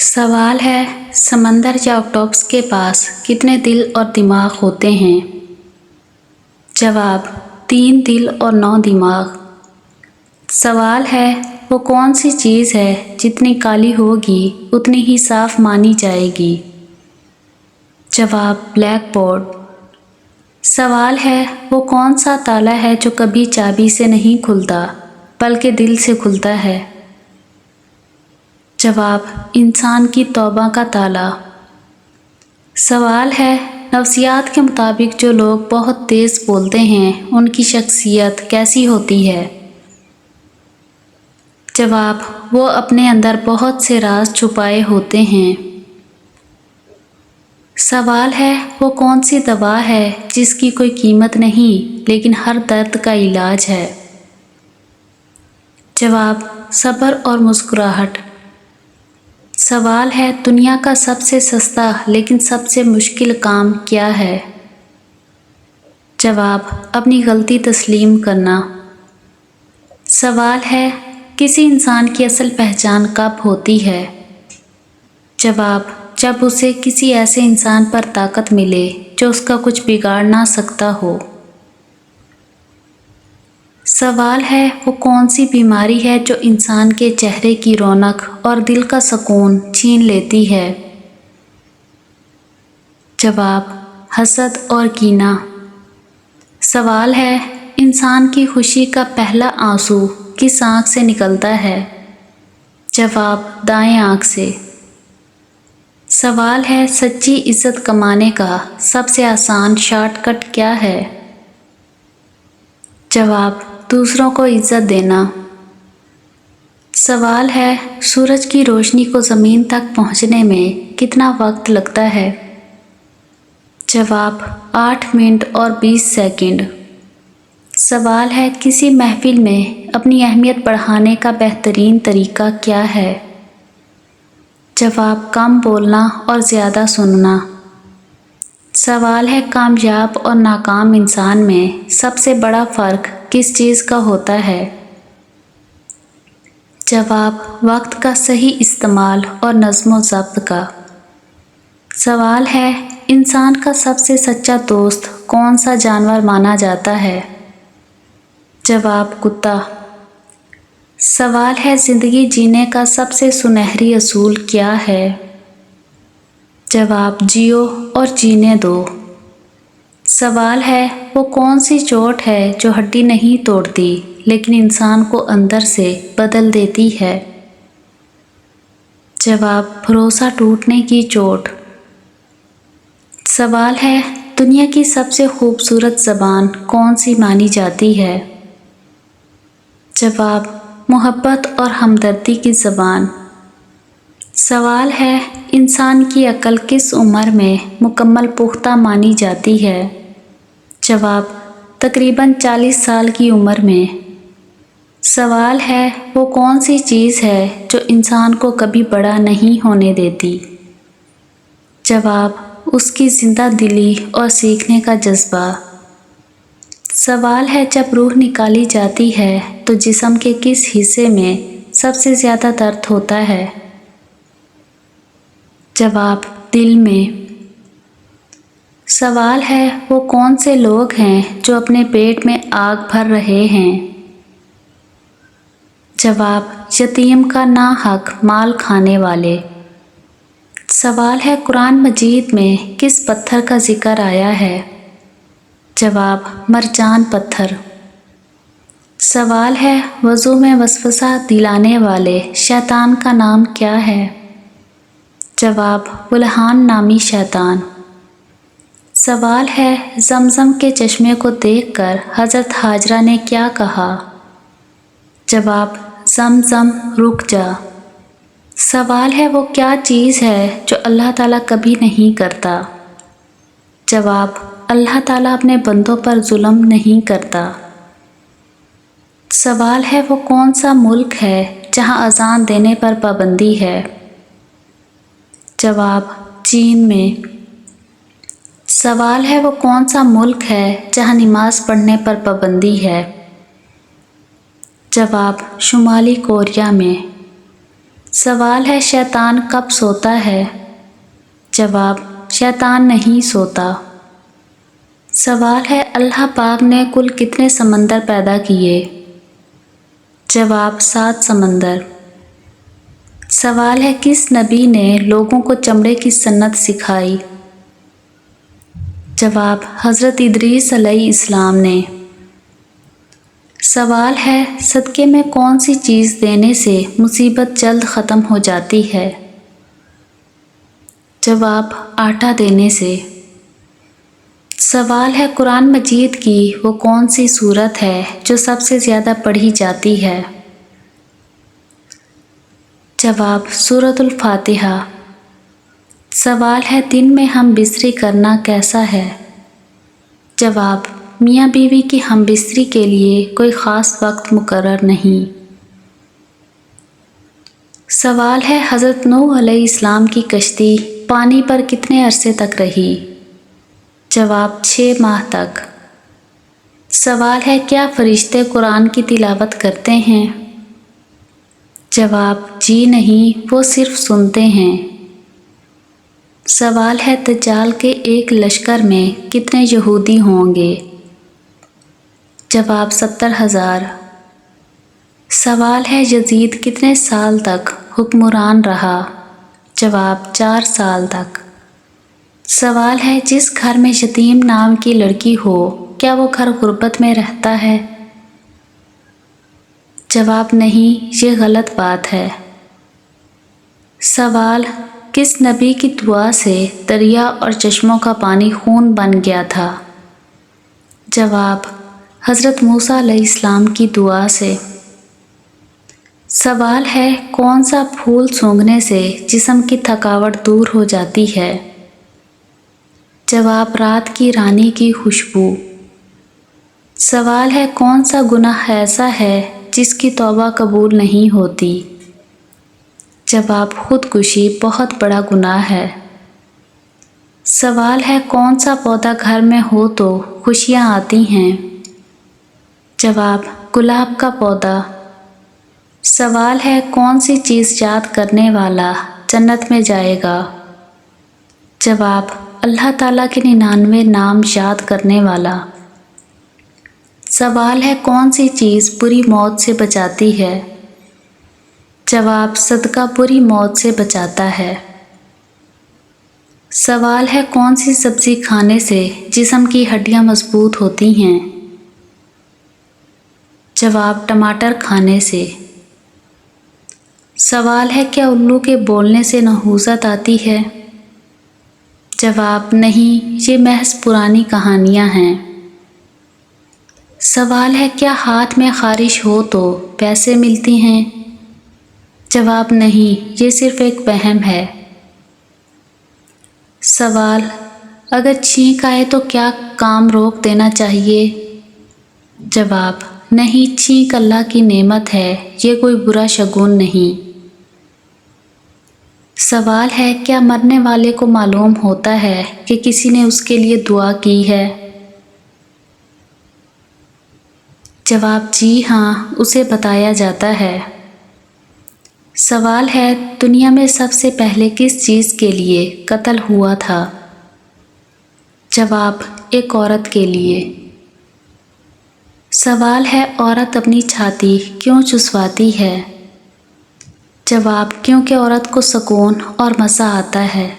सवाल है, समंदर या ऑक्टोपस के पास कितने दिल और दिमाग होते हैं? जवाब, 3 दिल और 9 दिमाग। सवाल है, वो कौन सी चीज़ है जितनी काली होगी उतनी ही साफ मानी जाएगी? जवाब, ब्लैक बोर्ड। सवाल है, वो कौन सा ताला है जो कभी चाबी से नहीं खुलता बल्कि दिल से खुलता है? जवाब, इंसान की तौबा का ताला। सवाल है, नफ्सियात के मुताबिक जो लोग बहुत तेज़ बोलते हैं उनकी शख्सियत कैसी होती है? जवाब, वो अपने अंदर बहुत से राज छुपाए होते हैं। सवाल है, वो कौन सी दवा है जिसकी कोई कीमत नहीं लेकिन हर दर्द का इलाज है? जवाब, सब्र और मुस्कुराहट। सवाल है, दुनिया का सबसे सस्ता लेकिन सबसे मुश्किल काम क्या है? जवाब, अपनी गलती तस्लीम करना। सवाल है, किसी इंसान की असल पहचान कब होती है? जवाब, जब उसे किसी ऐसे इंसान पर ताकत मिले जो उसका कुछ बिगाड़ ना सकता हो। सवाल है, वो कौन सी बीमारी है जो इंसान के चेहरे की रौनक और दिल का सुकून छीन लेती है? जवाब, हसद और कीना। सवाल है, इंसान की खुशी का पहला आंसू किस आँख से निकलता है? जवाब, दाएं आँख से। सवाल है, सच्ची इज्जत कमाने का सबसे आसान शॉर्टकट क्या है? जवाब, दूसरों को इज्जत देना। सवाल है, सूरज की रोशनी को ज़मीन तक पहुंचने में कितना वक्त लगता है? जवाब, 8 मिनट और 20 सेकंड। सवाल है, किसी महफिल में अपनी अहमियत बढ़ाने का बेहतरीन तरीका क्या है? जवाब, कम बोलना और ज़्यादा सुनना। सवाल है, कामयाब और नाकाम इंसान में सबसे बड़ा फ़र्क किस चीज़ का होता है? जवाब, वक्त का सही इस्तेमाल और नज़्म व ज़ब्त का। सवाल है, इंसान का सबसे सच्चा दोस्त कौन सा जानवर माना जाता है? जवाब, कुत्ता। सवाल है, ज़िंदगी जीने का सबसे सुनहरी असूल क्या है? जवाब, जियो और जीने दो। सवाल है, वो कौन सी चोट है जो हड्डी नहीं तोड़ती लेकिन इंसान को अंदर से बदल देती है? जवाब, भरोसा टूटने की चोट। सवाल है, दुनिया की सबसे खूबसूरत ज़बान कौन सी मानी जाती है? जवाब, मोहब्बत और हमदर्दी की ज़बान। सवाल है, इंसान की अक्ल किस उम्र में मुकम्मल पुख्ता मानी जाती है? जवाब, तकरीबन 40 साल की उम्र में। सवाल है, वो कौन सी चीज़ है जो इंसान को कभी बड़ा नहीं होने देती? जवाब, उसकी ज़िंदा दिली और सीखने का जज्बा। सवाल है, जब रूह निकाली जाती है तो जिस्म के किस हिस्से में सबसे ज़्यादा दर्द होता है? जवाब, दिल में। सवाल है, वो कौन से लोग हैं जो अपने पेट में आग भर रहे हैं? जवाब, यतीम का नाहक माल खाने वाले। सवाल है, कुरान मजीद में किस पत्थर का जिक्र आया है? जवाब, मरजान पत्थर। सवाल है, वज़ू में वसवसा दिलाने वाले शैतान का नाम क्या है? जवाब, बुल्हान नामी शैतान। सवाल है, ज़मज़म के चश्मे को देखकर हज़रत हाजरा ने क्या कहा? जवाब, ज़मज़म रुक जा। सवाल है, वो क्या चीज़ है जो अल्लाह ताला कभी नहीं करता? जवाब, अल्लाह ताला अपने बंदों पर जुल्म नहीं करता। सवाल है, वो कौन सा मुल्क है जहां अज़ान देने पर पाबंदी है? जवाब, चीन में। सवाल है, वो कौन सा मुल्क है जहां नमाज पढ़ने पर पाबंदी है? जवाब, शुमाली कोरिया में। سوال ہے شیطان کب سوتا ہے؟ جواب شیطان نہیں سوتا۔ سوال ہے اللہ پاک نے کل کتنے سمندر پیدا کیے؟ جواب 7 سمندر۔ سوال ہے کس نبی نے لوگوں کو چمڑے کی صنعت سکھائی؟ جواب حضرت ادریس علیہ السلام نے۔ سوال ہے صدقے میں کون سی چیز دینے سے مصیبت جلد ختم ہو جاتی ہے؟ جواب آٹا دینے سے۔ سوال ہے قرآن مجید کی وہ کون سی سورت ہے جو سب سے زیادہ پڑھی جاتی ہے؟ جواب سورۃ الفاتحہ۔ سوال ہے دن میں ہم بستری کرنا کیسا ہے؟ جواب میاں بیوی کی ہم بستری کے لیے کوئی خاص وقت مقرر نہیں۔ سوال ہے حضرت نوح علیہ السلام کی کشتی پانی پر کتنے عرصے تک رہی؟ جواب 6 ماہ تک۔ سوال ہے کیا فرشتے قرآن کی تلاوت کرتے ہیں؟ جواب جی نہیں، وہ صرف سنتے ہیں۔ سوال ہے دجال کے ایک لشکر میں کتنے یہودی ہوں گے؟ جواب 70,000۔ سوال ہے یزید کتنے سال تک حکمران رہا؟ جواب 4 سال تک۔ سوال ہے جس گھر میں یتیم نام کی لڑکی ہو کیا وہ گھر غربت میں رہتا ہے؟ جواب نہیں، یہ غلط بات ہے۔ سوال کس نبی کی دعا سے دریا اور چشموں کا پانی خون بن گیا تھا؟ جواب حضرت موسیٰ علیہ السلام کی دعا سے۔ سوال ہے کون سا پھول سونگھنے سے جسم کی تھکاوٹ دور ہو جاتی ہے؟ جواب رات کی رانی کی خوشبو۔ سوال ہے کون سا گناہ ایسا ہے جس کی توبہ قبول نہیں ہوتی؟ جواب خودکشی بہت بڑا گناہ ہے۔ سوال ہے کون سا پودا گھر میں ہو تو خوشیاں آتی ہیں؟ جواب گلاب کا پودا۔ سوال ہے کون سی چیز یاد کرنے والا جنت میں جائے گا؟ جواب اللہ تعالیٰ کے 99 نام یاد کرنے والا۔ سوال ہے کون سی چیز بری موت سے بچاتی ہے؟ جواب صدقہ بری موت سے بچاتا ہے۔ سوال ہے کون سی سبزی کھانے سے جسم کی ہڈیاں مضبوط ہوتی ہیں؟ جواب ٹماٹر کھانے سے۔ سوال ہے کیا الو کے بولنے سے نحوست آتی ہے؟ جواب نہیں، یہ محض پرانی کہانیاں ہیں۔ سوال ہے کیا ہاتھ میں خارش ہو تو پیسے ملتی ہیں؟ جواب نہیں، یہ صرف ایک وہم ہے۔ سوال اگر چھینک آئے تو کیا کام روک دینا چاہیے؟ جواب نہیں، چھینک اللہ کی نعمت ہے، یہ کوئی برا شگون نہیں۔ سوال ہے کیا مرنے والے کو معلوم ہوتا ہے کہ کسی نے اس کے لیے دعا کی ہے؟ جواب جی ہاں، اسے بتایا جاتا ہے۔ سوال ہے دنیا میں سب سے پہلے کس چیز کے لیے قتل ہوا تھا؟ جواب ایک عورت کے لیے۔ سوال ہے عورت اپنی چھاتی کیوں چسواتی ہے؟ جواب کیونکہ عورت کو سکون اور مزہ آتا ہے۔